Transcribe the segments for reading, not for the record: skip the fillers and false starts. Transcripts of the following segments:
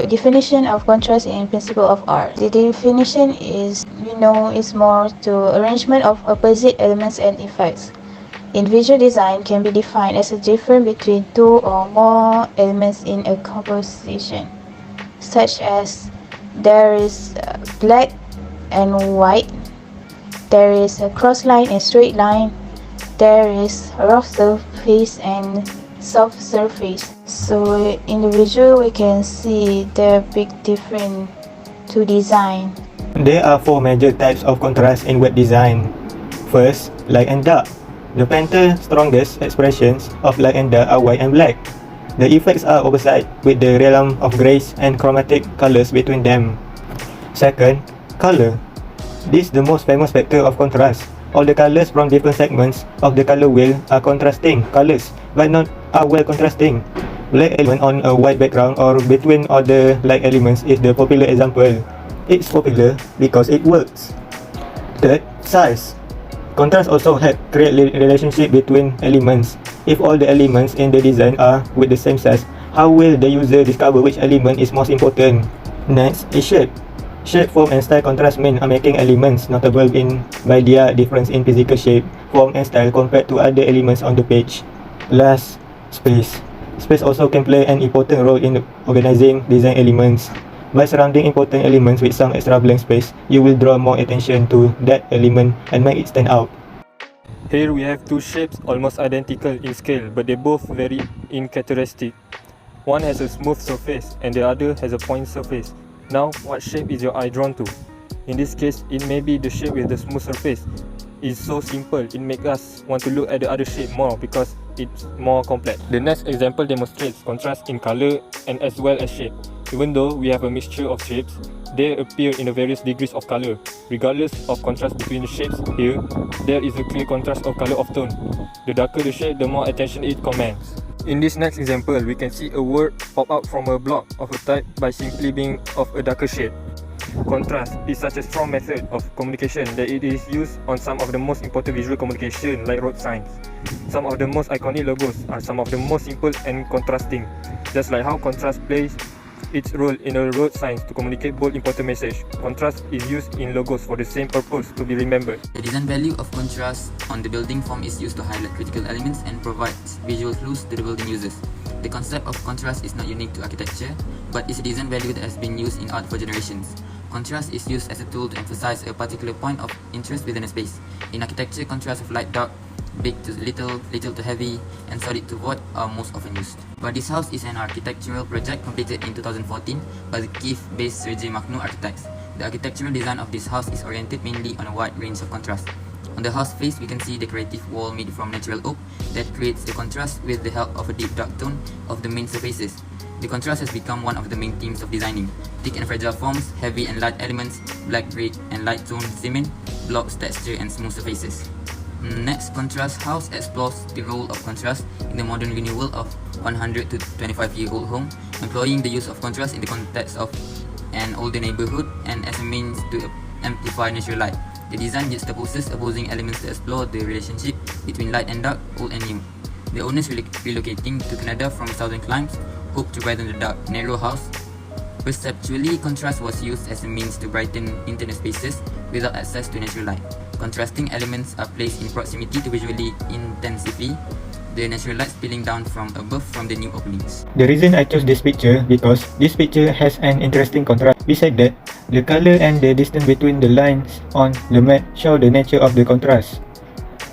definition of contrast in principle of art. The definition is more to arrangement of opposite elements and effects. In visual design can be defined as a difference between two or more elements in a composition, such as there is black and white, there is a cross line and straight line, there is rough surface and soft surface. So in the visual we can see the big difference to design. There are four major types of contrast in web design. First, light and dark. The painter's strongest expressions of light and dark are white and black. The effects are oversight with the realm of grays and chromatic colors between them. Second, color. This is the most famous factor of contrast. All the colors from different segments of the color wheel are contrasting colors, but not are well contrasting. Black element on a white background or between all the light elements is the popular example. It's popular because it works. Third, size. Contrast also helps create relationship between elements. If all the elements in the design are with the same size, how will the user discover which element is most important? Next is shape. Shape, form and style contrast mean making elements notable by their difference in physical shape, form and style compared to other elements on the page. Last, space. Space also can play an important role in organizing design elements. By surrounding important elements with some extra blank space, you will draw more attention to that element and make it stand out. Here we have two shapes almost identical in scale, but they both vary in characteristic. One has a smooth surface and the other has a point surface. Now, what shape is your eye drawn to? In this case, it may be the shape with the smooth surface. It's so simple, it makes us want to look at the other shape more because it's more complex. The next example demonstrates contrast in color and as well as shape. Even though we have a mixture of shapes, they appear in a various degrees of color. Regardless of contrast between the shapes here, there is a clear contrast of color of tone. The darker the shade, the more attention it commands. In this next example, we can see a word pop out from a block of a type by simply being of a darker shade. Contrast is such a strong method of communication that it is used on some of the most important visual communication like road signs. Some of the most iconic logos are some of the most simple and contrasting. Just like how contrast plays its role in a road signs to communicate bold important message, contrast is used in logos for the same purpose, to be remembered. The design value of contrast on the building form is used to highlight critical elements and provides visual clues to the building users. The concept of contrast is not unique to architecture, but is a design value that has been used in art for generations. Contrast is used as a tool to emphasize a particular point of interest within a space. In architecture, contrast of light-dark, big to little, little to heavy, and solid to void are most often used. But this house is an architectural project completed in 2014 by the Kiev-based Sergei Makhno architects. The architectural design of this house is oriented mainly on a wide range of contrast. On the house face, we can see decorative wall made from natural oak that creates a contrast with the help of a deep dark tone of the main surfaces. The contrast has become one of the main themes of designing. Thick and fragile forms, heavy and light elements, black brick and light tone cement, blocks, texture and smooth surfaces. Next, Contrast House explores the role of contrast in the modern renewal of 100 to 25-year-old home, employing the use of contrast in the context of an older neighborhood and as a means to amplify natural light. The design juxtaposes opposing elements to explore the relationship between light and dark, old and new. The owners relocating to Canada from southern climes hope to brighten the dark, narrow house. Perceptually, contrast was used as a means to brighten internal spaces without access to natural light. Contrasting elements are placed in proximity to visually intensify the natural light spilling down from above from the new openings. The reason I chose this picture because this picture has an interesting contrast. Besides that, the color and the distance between the lines on the mat show the nature of the contrast.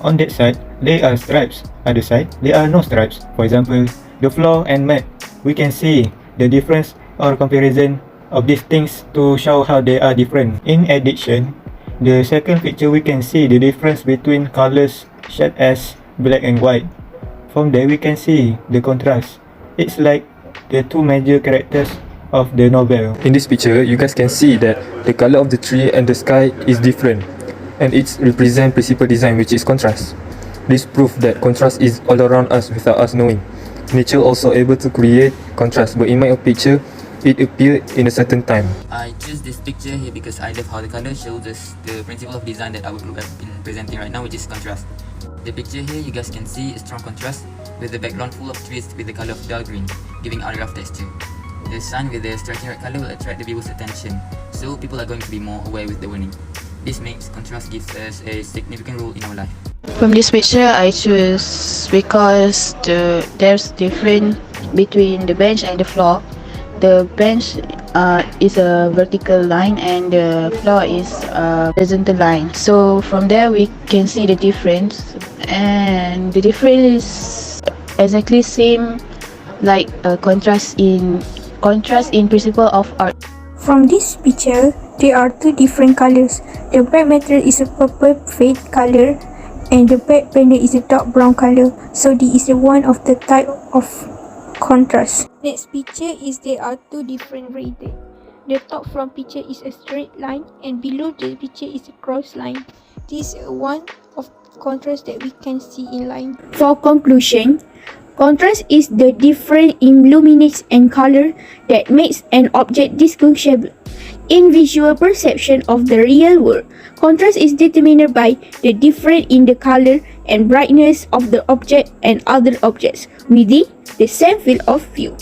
On that side, there are stripes. Other side, there are no stripes. For example, the floor and mat. We can see the difference or comparison of these things to show how they are different. In addition, the second picture we can see the difference between colors such as black and white. From there we can see the contrast. It's like the two major characters of the novel. In this picture, you guys can see that the color of the tree and the sky is different, and it represents principal design, which is contrast. This proves that contrast is all around us without us knowing. Nature also able to create contrast, but in my picture, it appeared in a certain time. I choose this picture here because I love how the color shows us the principle of design that our group have been presenting right now, which is contrast. The picture here you guys can see a strong contrast with the background full of trees with the color of dull green, giving out a rough texture. The sun with the striking red color will attract the viewer's attention, so people are going to be more aware with the warning. This makes contrast gives us a significant role in our life. From this picture, I choose because there's difference between the bench and the floor. The bench is a vertical line and the floor is a horizontal line. So from there we can see the difference, and the difference is exactly same like contrast in principle of art. From this picture, there are two different colors. The back material is a purple fade color and the back panel is a dark brown color. So this is one of the type of contrast. Next picture is there are two different rated. The top front picture is a straight line and below the picture is a cross line. This is one of contrast that we can see in line. For conclusion, contrast is the difference in luminance and color that makes an object distinguishable in visual perception of the real world. Contrast is determined by the difference in the color and brightness of the object and other objects within the same field of view.